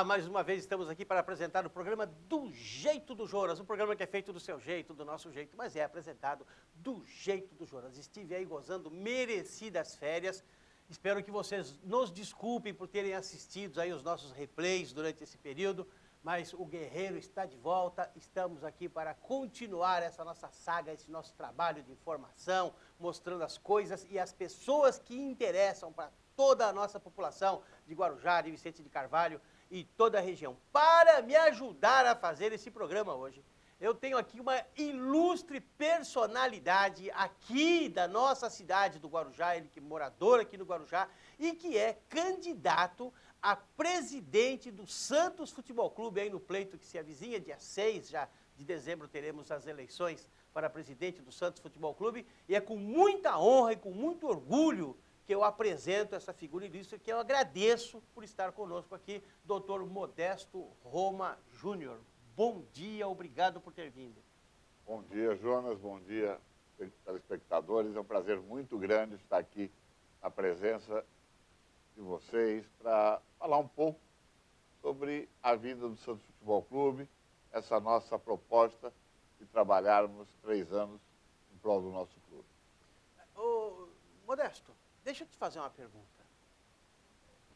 Mais uma vez estamos aqui para apresentar o programa Do Jeito do Jonas, um programa que é feito do seu jeito, do nosso jeito, mas é apresentado do jeito do Jonas. Estive aí gozando merecidas férias. Espero que vocês nos desculpem por terem assistido aí os nossos replays durante esse período, mas o Guerreiro está de volta. Estamos aqui para continuar essa nossa saga, esse nosso trabalho de informação, mostrando as coisas e as pessoas que interessam para toda a nossa população de Guarujá, de Vicente de Carvalho e toda a região. Para me ajudar a fazer esse programa hoje, eu tenho aqui uma ilustre personalidade aqui da nossa cidade do Guarujá, ele que é morador aqui no Guarujá e que é candidato a presidente do Santos Futebol Clube, aí no pleito que se avizinha, dia 6 já de dezembro teremos as eleições para presidente do Santos Futebol Clube, e é com muita honra e com muito orgulho que eu apresento essa figura ilustre, que eu agradeço por estar conosco aqui, doutor Modesto Roma Júnior. Bom dia, obrigado por ter vindo. Bom dia, Jonas, bom dia, telespectadores. É um prazer muito grande estar aqui na presença de vocês para falar um pouco sobre a vida do Santos Futebol Clube, essa nossa proposta de trabalharmos 3 anos em prol do nosso clube. Ô, Modesto, deixa eu te fazer uma pergunta.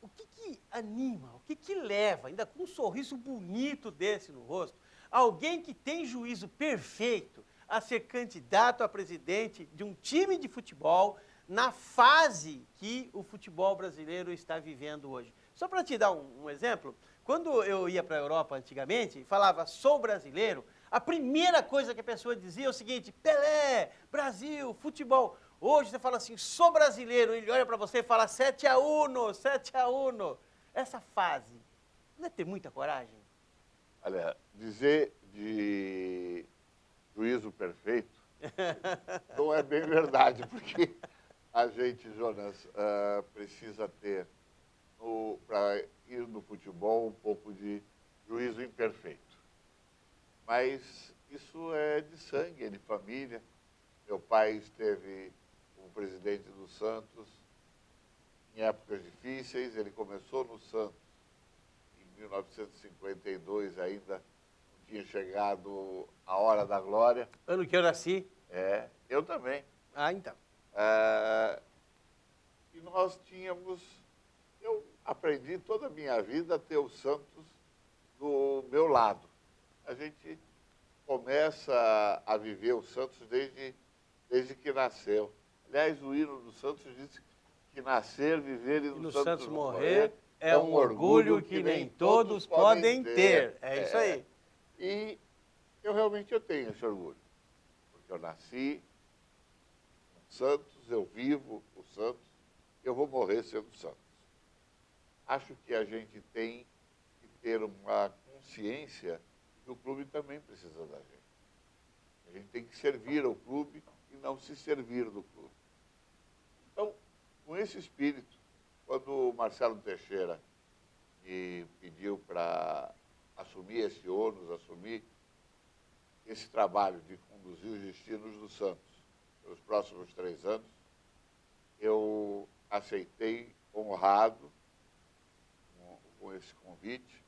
O que anima, o que leva, ainda com um sorriso bonito desse no rosto, alguém que tem juízo perfeito a ser candidato a presidente de um time de futebol na fase que o futebol brasileiro está vivendo hoje? Só para te dar um exemplo, quando eu ia para a Europa antigamente, falava sou brasileiro, a primeira coisa que a pessoa dizia é o seguinte: Pelé, Brasil, futebol. Hoje você fala assim, sou brasileiro, ele olha para você e fala 7-1, 7-1. Essa fase, não é ter muita coragem? Olha, dizer de juízo perfeito não é bem verdade, porque a gente, Jonas, precisa ter, para ir no futebol, um pouco de juízo imperfeito. Mas isso é de sangue, é de família. Meu pai esteve como presidente do Santos em épocas difíceis. Ele começou no Santos em 1952, ainda não tinha chegado a hora da glória. Ano que eu nasci. Eu também. Ah, então. E nós tínhamos... Eu aprendi toda a minha vida a ter o Santos do meu lado. A gente começa a viver o Santos desde que nasceu. Aliás, o hino do Santos diz que nascer, viver e no Santos morrer é um orgulho que nem todos podem ter. É isso aí. E eu tenho esse orgulho, porque eu nasci no Santos, eu vivo o Santos, eu vou morrer sendo Santos. Acho que a gente tem que ter uma consciência que o clube também precisa da gente. A gente tem que servir ao clube e não se servir do clube. Então, com esse espírito, quando o Marcelo Teixeira me pediu para assumir esse ônus, assumir esse trabalho de conduzir os destinos do Santos pelos próximos 3 anos, eu aceitei honrado com esse convite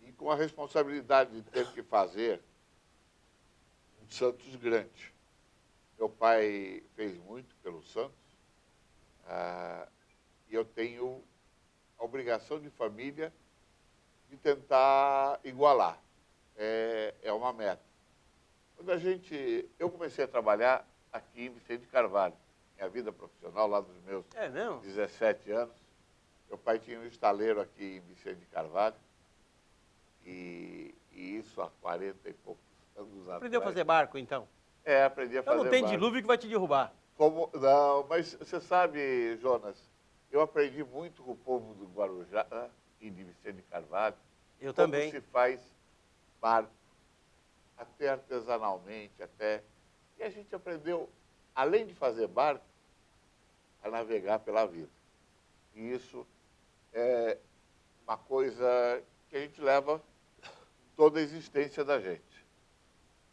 e com a responsabilidade de ter que fazer um Santos grande. Meu pai fez muito pelo Santos e eu tenho a obrigação de família de tentar igualar. É uma meta. Quando eu comecei a trabalhar aqui em Vicente de Carvalho, minha vida profissional lá dos meus 17 anos, meu pai tinha um estaleiro aqui em Vicente de Carvalho, e isso há 40 e poucos anos atrás. Aprendeu a fazer barco, então? Aprendi a fazer barco. Então não tem dilúvio que vai te derrubar. Não, mas você sabe, Jonas, eu aprendi muito com o povo do Guarujá e de Vicente de Carvalho. Eu também. Como se faz barco, até artesanalmente, E a gente aprendeu, além de fazer barco, a navegar pela vida. E isso é uma coisa que a gente leva toda a existência da gente.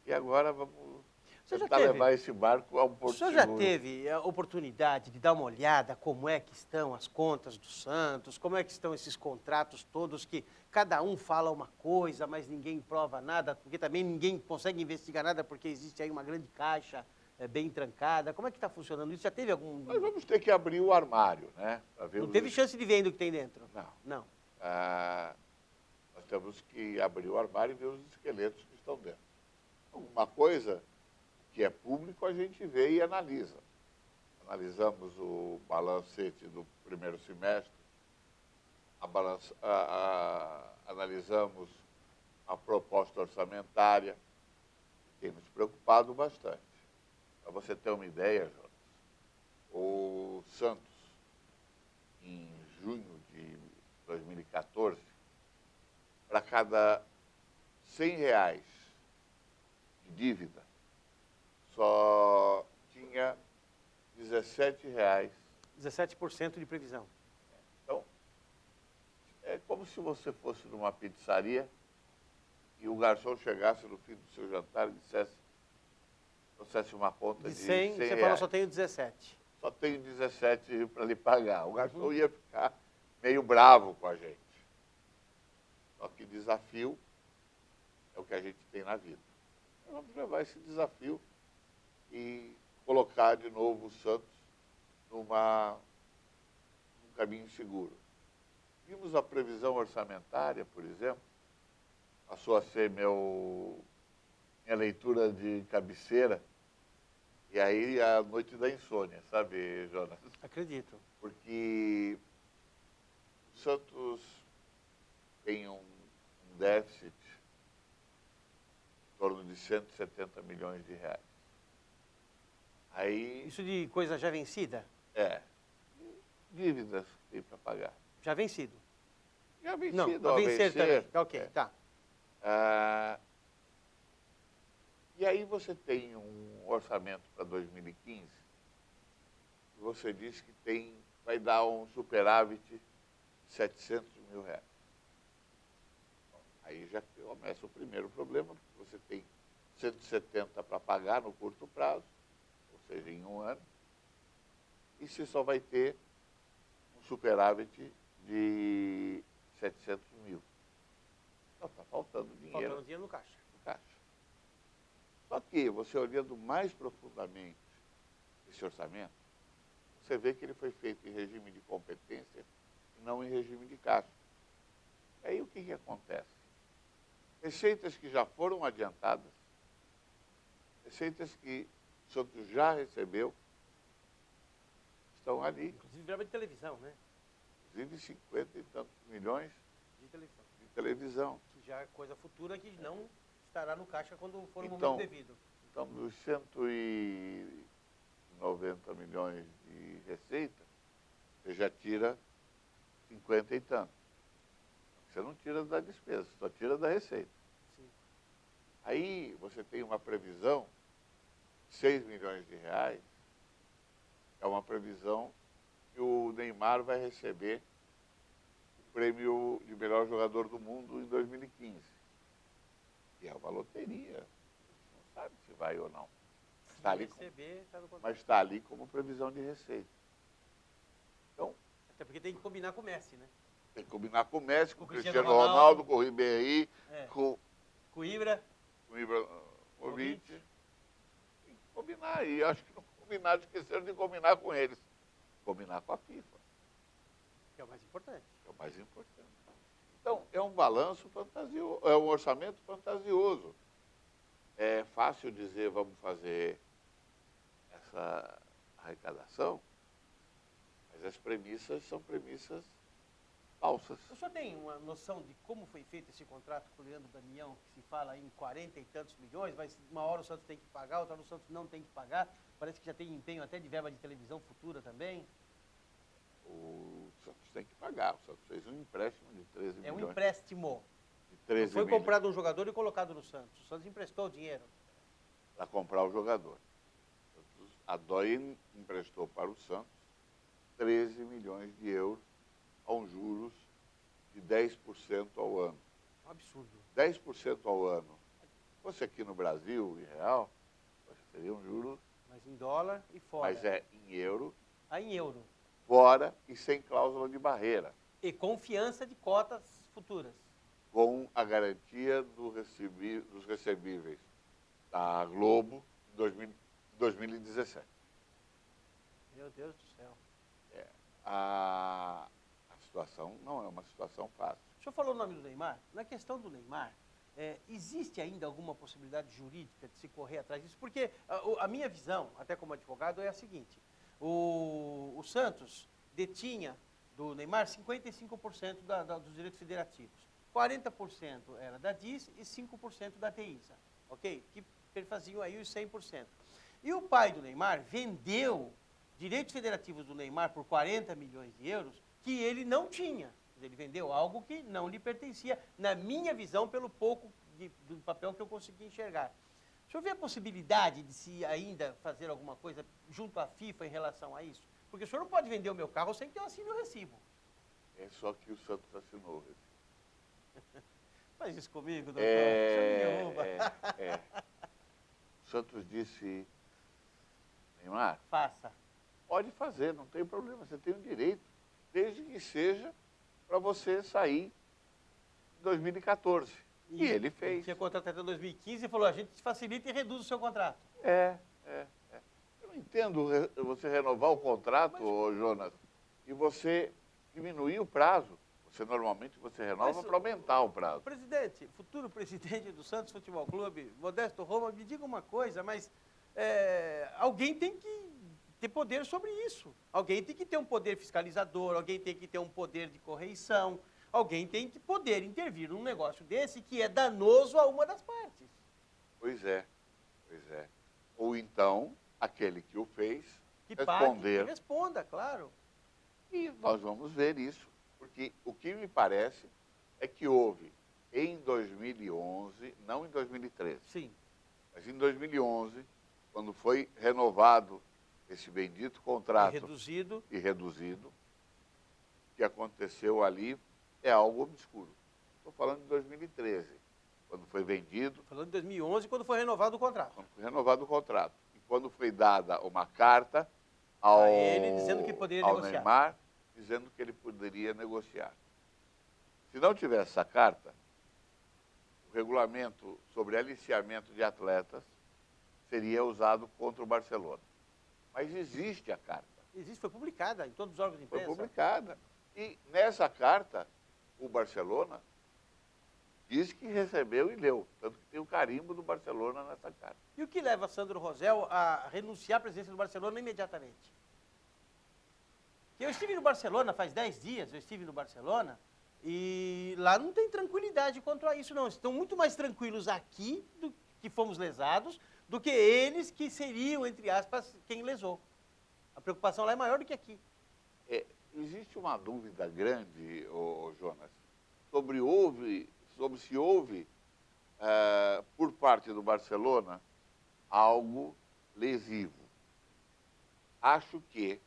E agora vamos... tentar levar esse barco a um O porto senhor seguro. já teve a oportunidade de dar uma olhada como é que estão as contas do Santos, como é que estão esses contratos todos que cada um fala uma coisa, mas ninguém prova nada, porque também ninguém consegue investigar nada porque existe aí uma grande caixa bem trancada. Como é que está funcionando isso? Já teve algum... Nós vamos ter que abrir o armário, né? Pra ver Não teve chance de ver ainda o que tem dentro? Não. Não. Nós temos que abrir o armário e ver os esqueletos que estão dentro. Alguma coisa que é público a gente vê e analisa. Analisamos o balancete do primeiro semestre, analisamos a proposta orçamentária, que tem nos preocupado bastante. Para você ter uma ideia, Jonas, o Santos, em junho de 2014, para cada R$ 100 de dívida, só tinha R$ 17. 17% de previsão. Então, é como se você fosse numa pizzaria e o garçom chegasse no fim do seu jantar e trouxesse uma conta De de 100, 100 você reais. falou só tenho 17. Só tenho 17 para lhe pagar. O garçom ia ficar meio bravo com a gente. Só que desafio é o que a gente tem na vida. Nós vamos levar esse desafio e colocar de novo o Santos num caminho seguro. Vimos a previsão orçamentária, por exemplo, passou a ser minha leitura de cabeceira, e aí a noite da insônia, sabe, Jonas? Acredito. Porque o Santos tem um déficit em torno de 170 milhões de reais. Aí, Isso de coisa já vencida? dívidas que tem para pagar. Já vencido. Já vencido, Não, a vencer também. Tá ok, tá. E aí você tem um orçamento para 2015, e você diz que vai dar um superávit de R$ 700 mil. Bom, aí já começa o primeiro problema, porque você tem 170 para pagar no curto prazo, ou seja, em um ano, e você só vai ter um superávit de 700 mil. Então está faltando dinheiro. Faltando dinheiro no caixa. No caixa. Só que você olhando mais profundamente esse orçamento, você vê que ele foi feito em regime de competência e não em regime de caixa. E aí o que acontece? Receitas que já foram adiantadas, receitas que o Santos já recebeu, estão ali. Inclusive verba de televisão, né? Inclusive 50 e tantos milhões De televisão. de televisão. Que já é coisa futura que não estará no caixa quando for o Então, momento devido. Então, dos 190 milhões de receita, você já tira 50 e tanto. Você não tira da despesa, só tira da receita. Sim. Aí você tem uma previsão de 6 milhões de reais, é uma previsão que o Neymar vai receber o prêmio de melhor jogador do mundo em 2015. E é uma loteria. A gente não sabe se vai ou não. Está ali mas está ali como previsão de receita. Então, até porque tem que combinar com o Messi, né? Tem que combinar com o Messi, com o Cristiano Cristiano Ronaldo, com o Ribéry, com o Ibra. Com o Ibrahimovic. Tem que combinar. E acho que não combinaram, esqueceram de combinar com eles. Combinar com a FIFA. Que é o mais importante. Que é o mais importante. Então, é um balanço fantasioso, é um orçamento fantasioso. É fácil dizer, vamos fazer essa arrecadação, mas as premissas são premissas falsas. O senhor tem uma noção de como foi feito esse contrato com o Leandro Damião, que se fala em 40 e tantos milhões, mas uma hora o Santos tem que pagar, outra hora o Santos não tem que pagar, parece que já tem empenho até de verba de televisão futura também? O Santos tem que pagar, o Santos fez um empréstimo de 13 milhões. É um empréstimo. De 13 não foi milhões. comprado um jogador e colocado no Santos, o Santos emprestou o dinheiro. Para comprar o jogador. A DOI emprestou para o Santos 13 milhões de euros a um juros de 10% ao ano. Um absurdo. 10% ao ano. Se fosse aqui no Brasil, em real, seriam juros, Mas em dólar e fora. mas é em euro, Em euro. fora e sem cláusula de barreira, E confiança de cotas futuras. com a garantia dos recebíveis da Globo em 2017. Meu Deus do céu. A situação não é uma situação fácil. O senhor falou o nome do Neymar. Na questão do Neymar, existe ainda alguma possibilidade jurídica de se correr atrás disso? Porque a minha visão, até como advogado, é a seguinte. O Santos detinha do Neymar 55% dos direitos federativos. 40% era da DIS e 5% da TISA, ok? Que faziam aí os 100%. E o pai do Neymar vendeu direitos federativos do Neymar por 40 milhões de euros que ele não tinha. Ele vendeu algo que não lhe pertencia, na minha visão, pelo pouco do papel que eu consegui enxergar. O senhor vê a possibilidade de se ainda fazer alguma coisa junto à FIFA em relação a isso? Porque o senhor não pode vender o meu carro sem que eu assine o recibo. É só que o Santos assinou o recibo. Faz isso comigo, doutor. O senhor me derruba. O Santos disse, Neymar, Faça. pode fazer, não tem problema, você tem o direito, desde que seja para você sair em 2014. E ele fez. Tinha contrato até 2015 e falou, a gente facilita e reduz o seu contrato. Eu não entendo você renovar o contrato, Jonas, e você diminuir o prazo. Normalmente você renova para aumentar o prazo. Presidente, futuro presidente do Santos Futebol Clube, Modesto Roma, me diga uma coisa, mas alguém tem que ter poder sobre isso. Alguém tem que ter um poder fiscalizador, alguém tem que ter um poder de correição, alguém tem que poder intervir num negócio desse que é danoso a uma das partes. Pois é. Ou então, aquele que o fez, Que responder. pague, que responda, claro. E nós vamos ver isso. Porque o que me parece é que houve em 2011, não em 2013, Sim. mas em 2011, quando foi renovado esse bendito contrato E reduzido, o que aconteceu ali é algo obscuro. Estou falando de 2013, quando foi vendido. Falando de 2011, quando foi renovado o contrato. Quando foi renovado o contrato. E quando foi dada uma carta ao ele dizendo que poderia negociar. Neymar, dizendo que ele poderia negociar. Se não tivesse essa carta, o regulamento sobre aliciamento de atletas seria usado contra o Barcelona. Mas existe a carta. Existe, foi publicada em todos os órgãos de imprensa. Foi publicada. E nessa carta, o Barcelona diz que recebeu e leu. Tanto que tem o carimbo do Barcelona nessa carta. E o que leva Sandro Rosell a renunciar à presidência do Barcelona imediatamente? Eu estive no Barcelona faz 10 dias, e lá não tem tranquilidade quanto a isso, não. Estão muito mais tranquilos aqui, que fomos lesados, do que eles que seriam, entre aspas, quem lesou. A preocupação lá é maior do que aqui. Existe uma dúvida grande, Jonas, sobre se houve, por parte do Barcelona, algo lesivo. Acho que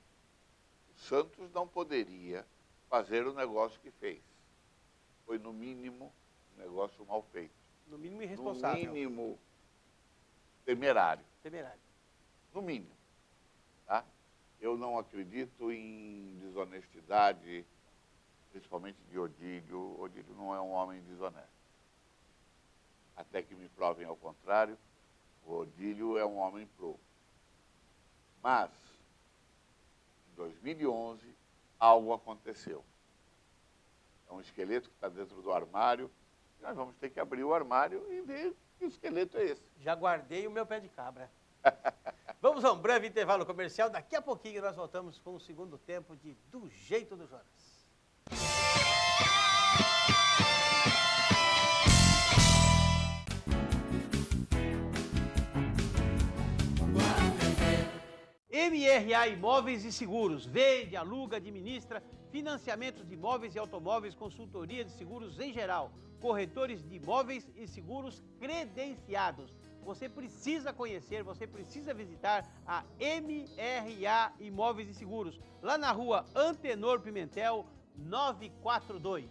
o Santos não poderia fazer o negócio que fez. Foi, no mínimo, um negócio mal feito. No mínimo irresponsável. No mínimo temerário. No mínimo. Tá? Eu não acredito em desonestidade, principalmente de Odílio. Odílio não é um homem desonesto. Até que me provem ao contrário, o Odílio é um homem probo. Mas, em 2011, algo aconteceu. É um esqueleto que está dentro do armário. Nós vamos ter que abrir o armário e ver que esqueleto é esse. Já guardei o meu pé de cabra. Vamos a um breve intervalo comercial. Daqui a pouquinho nós voltamos com o segundo tempo de Do Jeito do Jonas. MRA Imóveis e Seguros. Vende, aluga, administra financiamentos de imóveis e automóveis, consultoria de seguros em geral, corretores de imóveis e seguros credenciados. Você precisa conhecer, você precisa visitar a MRA Imóveis e Seguros, lá na rua Antenor Pimentel, 942.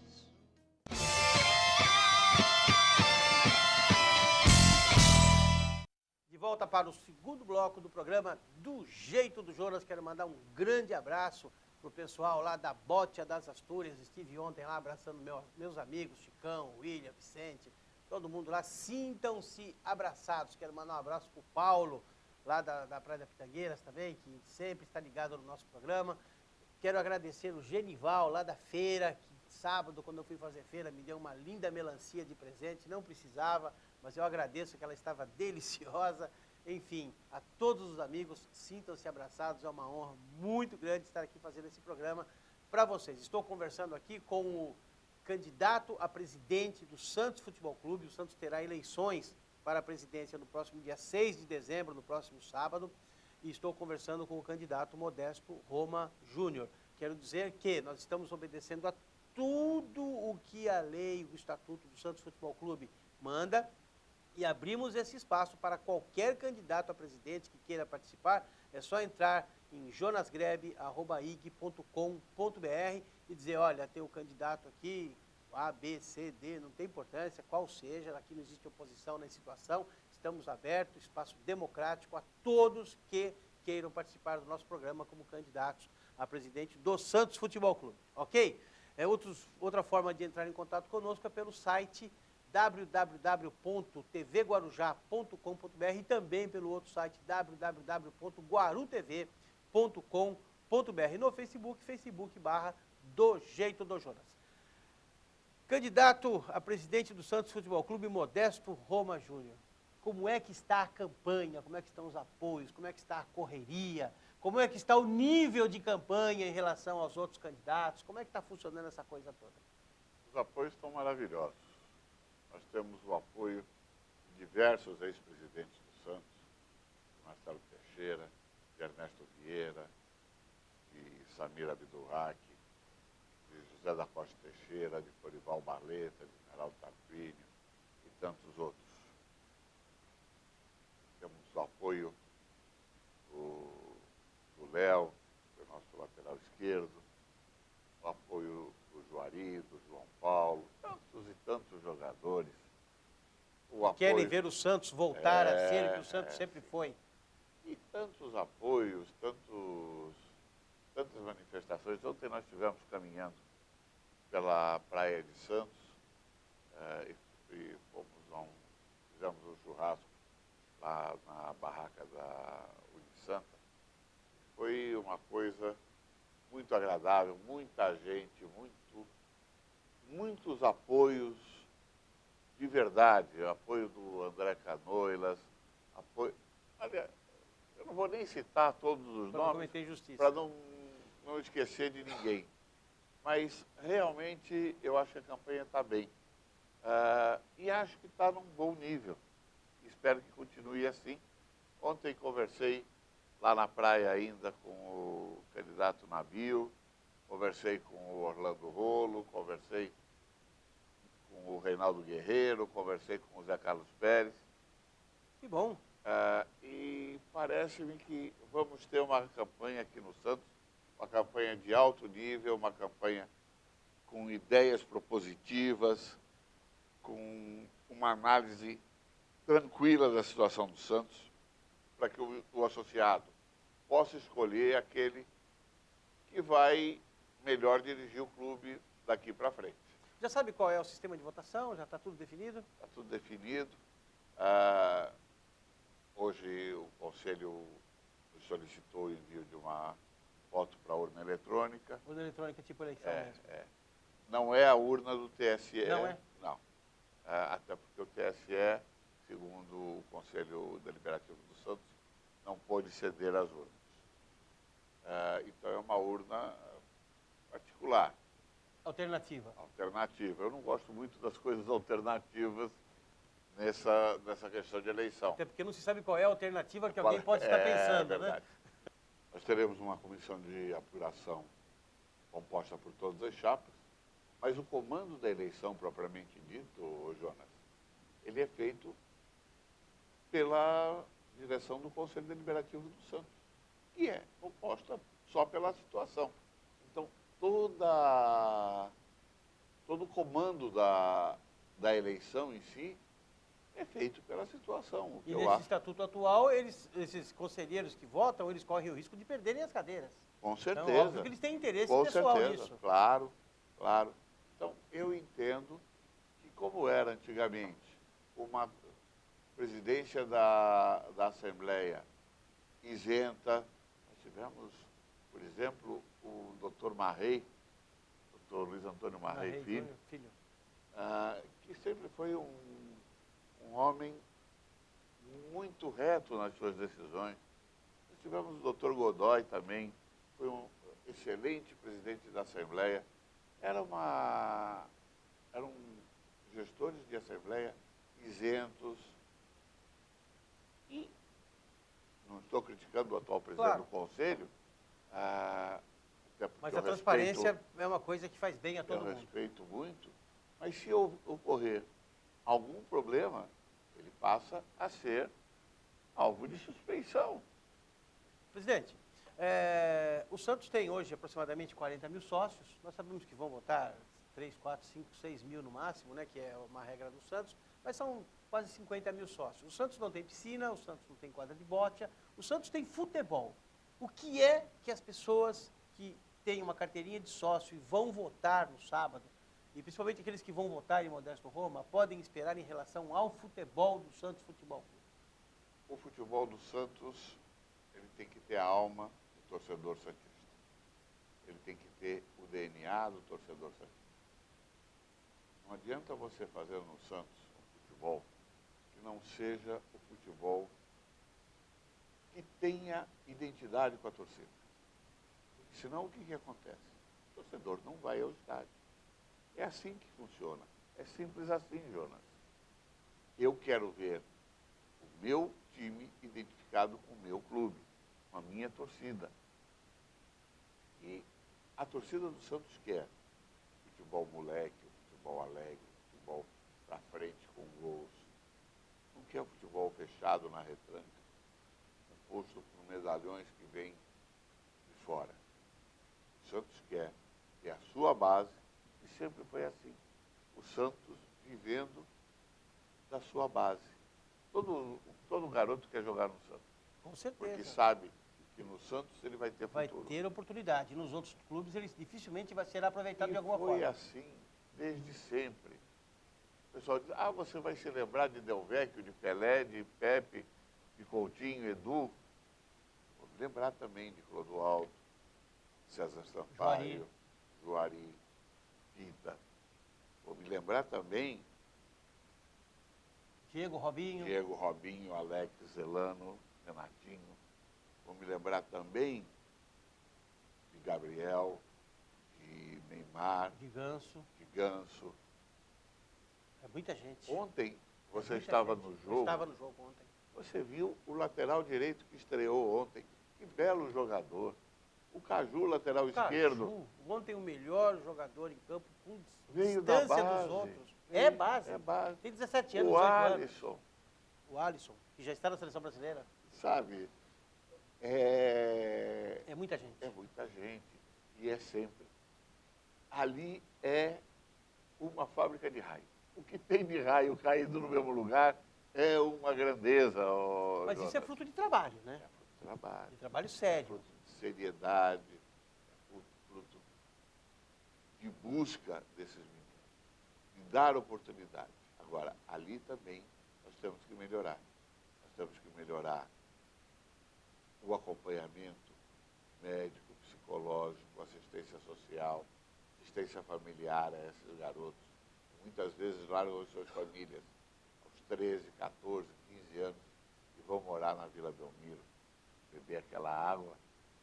De volta volta para o segundo bloco do programa Do Jeito do Jonas. Quero mandar um grande abraço para o pessoal lá da Bótia das Astúrias. Estive ontem lá abraçando meus amigos, Chicão, William, Vicente, todo mundo lá. Sintam-se abraçados. Quero mandar um abraço para o Paulo, lá da Praia da Pitangueiras também, que sempre está ligado no nosso programa. Quero agradecer o Genival, lá da feira, que sábado, quando eu fui fazer feira, me deu uma linda melancia de presente. Não precisava, mas eu agradeço que ela estava deliciosa. Enfim, a todos os amigos, sintam-se abraçados. É uma honra muito grande estar aqui fazendo esse programa para vocês. Estou conversando aqui com o candidato a presidente do Santos Futebol Clube. O Santos terá eleições para a presidência no próximo dia 6 de dezembro, no próximo sábado. E estou conversando com o candidato Modesto Roma Júnior. Quero dizer que nós estamos obedecendo a tudo o que a lei, o estatuto do Santos Futebol Clube manda, e abrimos esse espaço para qualquer candidato a presidente que queira participar. É só entrar em jonasgrebe@ig.com.br e dizer, olha, tem o candidato aqui, A, B, C, D, não tem importância, qual seja, aqui não existe oposição na situação, estamos abertos, espaço democrático a todos que queiram participar do nosso programa como candidatos a presidente do Santos Futebol Clube, ok? Outra forma de entrar em contato conosco é pelo site www.tvguarujá.com.br e também pelo outro site www.guarutv.com.br. No Facebook, Facebook.com/Do Jeito do Jonas. Candidato a presidente do Santos Futebol Clube, Modesto Roma Júnior. Como é que está a campanha? Como é que estão os apoios? Como é que está a correria? Como é que está o nível de campanha em relação aos outros candidatos? Como é que está funcionando essa coisa toda? Os apoios estão maravilhosos. Nós temos o apoio de diversos ex-presidentes do Santos, de Marcelo Teixeira, de Ernesto Vieira, de Samir Abdurrak, de José da Costa Teixeira, de Florival Barleta, de Geraldo Tarquínio e tantos outros. Temos o apoio do Léo, que é o nosso lateral esquerdo, o apoio do Juari, do João Paulo, tantos e tantos jogadores. Querem ver o Santos voltar a ser o que o Santos sempre foi. E tantos apoios, tantas manifestações. Ontem nós estivemos caminhando pela Praia de Santos e fizemos um churrasco lá na barraca da Unisanta. Foi uma coisa muito agradável, muita gente, muitos apoios de verdade, apoio do André Canoilas, apoio... Olha, eu não vou nem citar todos os nomes para não esquecer de ninguém. Mas realmente eu acho que a campanha está bem. E acho que está num bom nível. Espero que continue assim. Ontem conversei lá na praia ainda com o candidato Nabil, conversei com o Orlando Rolo, conversei com o Reinaldo Guerreiro, conversei com o Zé Carlos Pérez. Que bom. E parece-me que vamos ter uma campanha aqui no Santos, uma campanha de alto nível, uma campanha com ideias propositivas, com uma análise tranquila da situação do Santos, para que o associado possa escolher aquele que vai melhor dirigir o clube daqui para frente. Já sabe qual é o sistema de votação? Já está tudo definido? Está tudo definido. Hoje o Conselho solicitou o envio de uma voto para a urna eletrônica. Urna eletrônica tipo eleição mesmo. Não é a urna do TSE. Não é? Não. Até porque o TSE, segundo o Conselho Deliberativo do Santos, não pôde ceder as urnas. Então é uma urna particular. Alternativa. Alternativa. Eu não gosto muito das coisas alternativas nessa questão de eleição. Até porque não se sabe qual é a alternativa que alguém pode estar pensando, né? Nós teremos uma comissão de apuração composta por todas as chapas, mas o comando da eleição propriamente dito, Jonas, ele é feito pela direção do Conselho Deliberativo do Santos, que é composta só pela situação. Então, todo o comando da eleição em si é feito pela situação. O que E eu nesse acho, estatuto atual, esses conselheiros que votam, eles correm o risco de perderem as cadeiras. com Então, certeza. óbvio que eles têm interesse Com pessoal certeza, nisso. claro, claro. Então, eu entendo que, como era antigamente, uma presidência da Assembleia isenta, nós tivemos, por exemplo, o doutor Marrei, doutor Luiz Antônio Marrei Filho. Que sempre foi um homem muito reto nas suas decisões. Nós tivemos o doutor Godoy também, foi um excelente presidente da Assembleia. Eram gestores de Assembleia isentos. E não estou criticando o atual presidente Claro. do Conselho, até porque Mas eu a transparência respeito, é uma coisa que faz bem a todo eu mundo. respeito muito, mas se ocorrer algum problema, ele passa a ser alvo de suspeição. Presidente, o Santos tem hoje aproximadamente 40 mil sócios. Nós sabemos que vão votar 3, 4, 5, 6 mil no máximo, né, que é uma regra do Santos, mas são quase 50 mil sócios. O Santos não tem piscina, o Santos não tem quadra de bote, o Santos tem futebol. O que é que as pessoas que têm uma carteirinha de sócio e vão votar no sábado, e principalmente aqueles que vão votar em Modesto Roma, podem esperar em relação ao futebol do Santos Futebol Clube? O futebol do Santos, ele tem que ter a alma do torcedor santista. Ele tem que ter o DNA do torcedor santista. Não adianta você fazer no Santos um futebol que não seja o futebol que tenha identidade com a torcida. Porque senão o que acontece? O torcedor não vai ao estádio. É assim que funciona. É simples assim, Jonas. Eu quero ver o meu time identificado com o meu clube, com a minha torcida. E a torcida do Santos quer futebol moleque, futebol alegre, futebol para frente com gols. Não quer futebol fechado na retranca, composto por medalhões que vêm de fora. O Santos quer ter a sua base, e sempre foi assim. O Santos vivendo da sua base. Todo garoto quer jogar no Santos. Com certeza. Porque sabe que no Santos ele vai ter futuro. Vai ter oportunidade. Nos outros clubes, ele dificilmente vai ser aproveitado de alguma foi forma. assim desde sempre. O pessoal diz, você vai se lembrar de Del Vecchio, de Pelé, de Pepe, de Coutinho, Edu. Vou me lembrar também de Clodoaldo, César Sampaio, Juari, Pita. Vou me lembrar também Diego Robinho, Alex, Zelano, Renatinho. Vou me lembrar também de Gabriel, de Neymar, de Ganso. É muita gente. Ontem, você estava no jogo. Eu estava no jogo ontem. Você viu o lateral direito que estreou ontem. Que belo jogador. O Caju, lateral esquerdo. Ontem o melhor jogador em campo, com veio da distância base. dos outros. É base. Tem 17 anos, o 18 anos. Alisson. O Alisson, que já está na seleção brasileira. Sabe, é muita gente. É muita gente. E é sempre. Ali é uma fábrica de raio. O que tem de raio caído no mesmo lugar é uma grandeza. Mas Jonas. isso é fruto de trabalho, né? É fruto de trabalho. De trabalho sério. É fruto de seriedade. É fruto de busca desses meninos. De dar oportunidade. Agora, ali também nós temos que melhorar. Nós temos que melhorar o acompanhamento médico, psicológico, assistência social, assistência familiar a esses garotos. Muitas vezes largam as suas famílias aos 13, 14, 15 anos e vão morar na Vila Belmiro, beber aquela água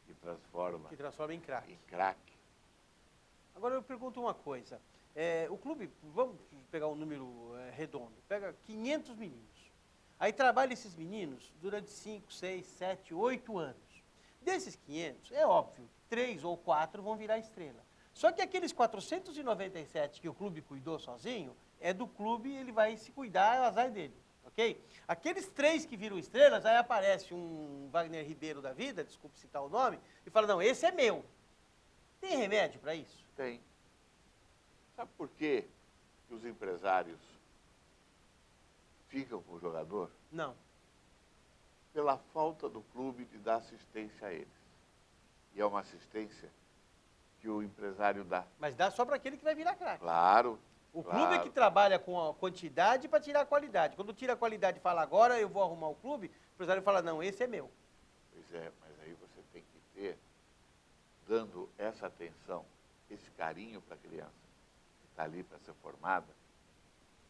que transforma em crack. Agora eu pergunto uma coisa. O clube, vamos pegar um número redondo, pega 500 meninos. Aí trabalha esses meninos durante 5, 6, 7, 8 anos. Desses 500, é óbvio, 3 ou 4 vão virar estrela. Só que aqueles 497 que o clube cuidou sozinho, é do clube, ele vai se cuidar, é o azar dele, ok? Aqueles 3 que viram estrelas, aí aparece um Wagner Ribeiro da vida, desculpe citar o nome, e fala, não, esse é meu. Tem remédio para isso? Tem. Sabe por quê que os empresários ficam com o jogador? Não. Pela falta do clube de dar assistência a eles. E é uma assistência que o empresário dá. Mas dá só para aquele que vai virar craque. Claro. O claro. clube é que trabalha com a quantidade para tirar a qualidade. Quando tira a qualidade e fala, agora eu vou arrumar o clube, o empresário fala, não, esse é meu. Pois é, mas aí você tem que ter, dando essa atenção, esse carinho para a criança que está ali para ser formada,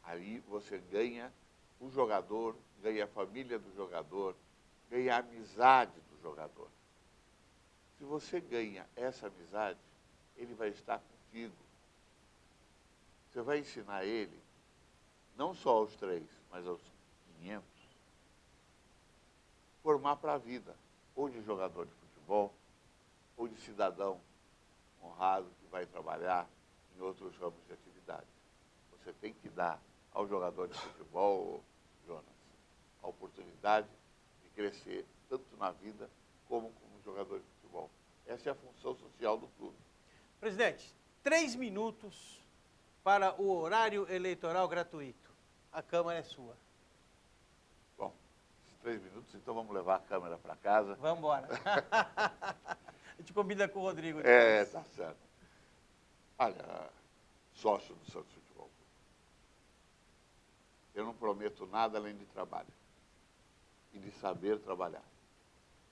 aí você ganha o jogador, ganha a família do jogador, ganha a amizade do jogador. Se você ganha essa amizade, ele vai estar contigo. Você vai ensinar ele, não só aos 3, mas aos 500, formar para a vida, ou de jogador de futebol, ou de cidadão honrado que vai trabalhar em outros ramos de atividade. Você tem que dar ao jogador de futebol, Jonas, a oportunidade de crescer, tanto na vida como jogador de futebol. Essa é a função social do clube. Presidente, 3 minutos para o horário eleitoral gratuito. A Câmara é sua. Bom, esses 3 minutos, então vamos levar a Câmara para casa. Vamos embora. A gente combina com o Rodrigo depois. depois. Tá certo. Olha, sócio do Santos Futebol Clube. Eu não prometo nada além de trabalho e de saber trabalhar.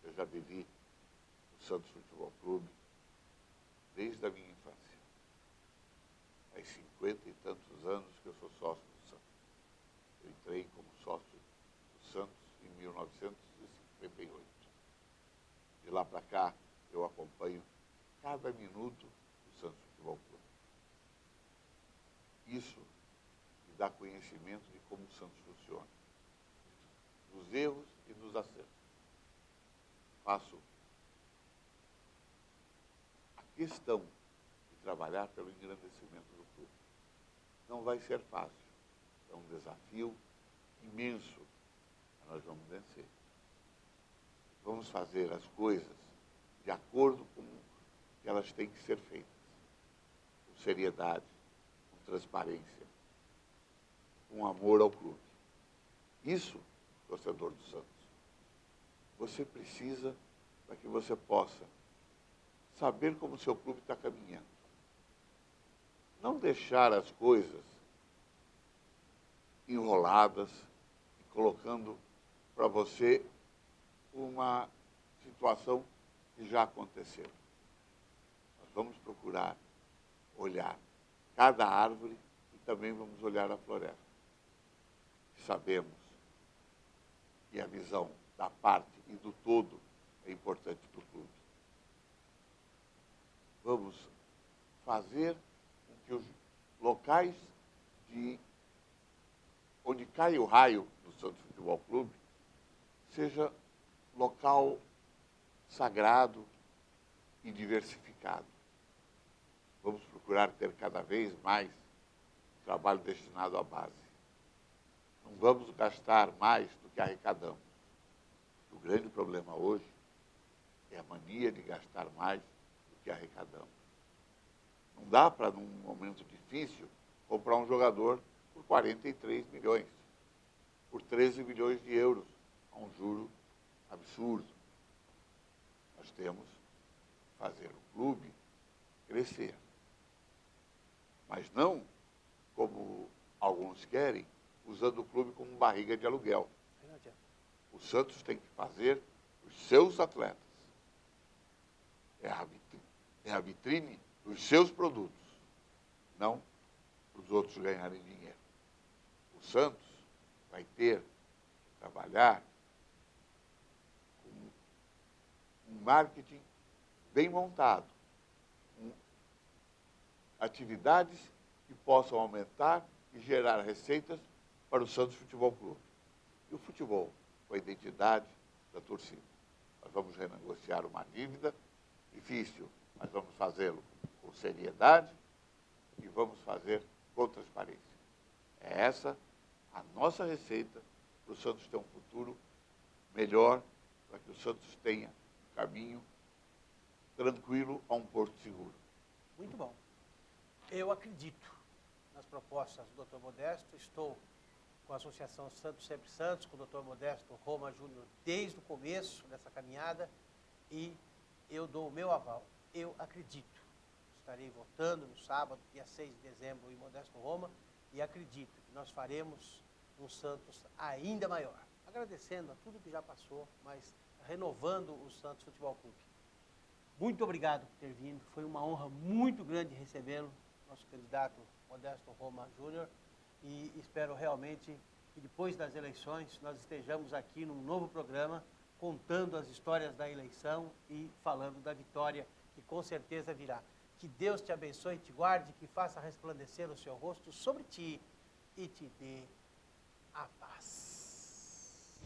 Eu já vivi o Santos Futebol Clube desde a minha infância. Faz 50 e tantos anos que eu sou sócio do Santos. Eu entrei como sócio do Santos em 1958. De lá para cá, eu acompanho cada minuto do Santos Futebol Clube. Isso me dá conhecimento de como o Santos funciona, dos erros e dos acertos. Faço a questão de trabalhar pelo engrandecimento do clube. Não vai ser fácil. É um desafio imenso, mas nós vamos vencer. Vamos fazer as coisas de acordo com que elas têm que ser feitas. Com seriedade, com transparência, com amor ao clube. Isso, torcedor do Santos, você precisa para que você possa saber como o seu clube está caminhando. Não deixar as coisas enroladas e colocando para você uma situação que já aconteceu. Nós vamos procurar olhar cada árvore e também vamos olhar a floresta. Sabemos que a visão da parte e do todo é importante para o clube. Vamos fazer com que os locais onde cai o raio do Santos Futebol Clube seja local sagrado e diversificado. Vamos procurar ter cada vez mais trabalho destinado à base. Não vamos gastar mais do que arrecadamos. O grande problema hoje é a mania de gastar mais do que arrecadamos. Não dá para, num momento difícil, comprar um jogador por 43 milhões, por 13 milhões de euros, a um juro absurdo. Nós temos que fazer o clube crescer. Mas não, como alguns querem, usando o clube como barriga de aluguel. O Santos tem que fazer os seus atletas. É a vitrine dos seus produtos, não para os outros ganharem dinheiro. O Santos vai ter que trabalhar com um marketing bem montado, com atividades que possam aumentar e gerar receitas para o Santos Futebol Clube. E o futebol, com a identidade da torcida. Nós vamos renegociar uma dívida difícil, mas vamos fazê-lo com seriedade e vamos fazer com transparência. É essa a nossa receita para o Santos ter um futuro melhor, para que o Santos tenha um caminho tranquilo a um porto seguro. Muito bom. Eu acredito nas propostas do Dr. Modesto, estou com a Associação Santos Sempre Santos, com o Dr. Modesto Roma Júnior, desde o começo dessa caminhada, e eu dou o meu aval. Eu acredito. Estarei votando no sábado, dia 6 de dezembro, em Modesto Roma, e acredito que nós faremos um Santos ainda maior. Agradecendo a tudo que já passou, mas renovando o Santos Futebol Clube. Muito obrigado por ter vindo. Foi uma honra muito grande recebê-lo, nosso candidato Modesto Roma Júnior, e espero realmente que depois das eleições nós estejamos aqui num novo programa, contando as histórias da eleição e falando da vitória que com certeza virá. Que Deus te abençoe, te guarde, que faça resplandecer o seu rosto sobre ti e te dê a paz.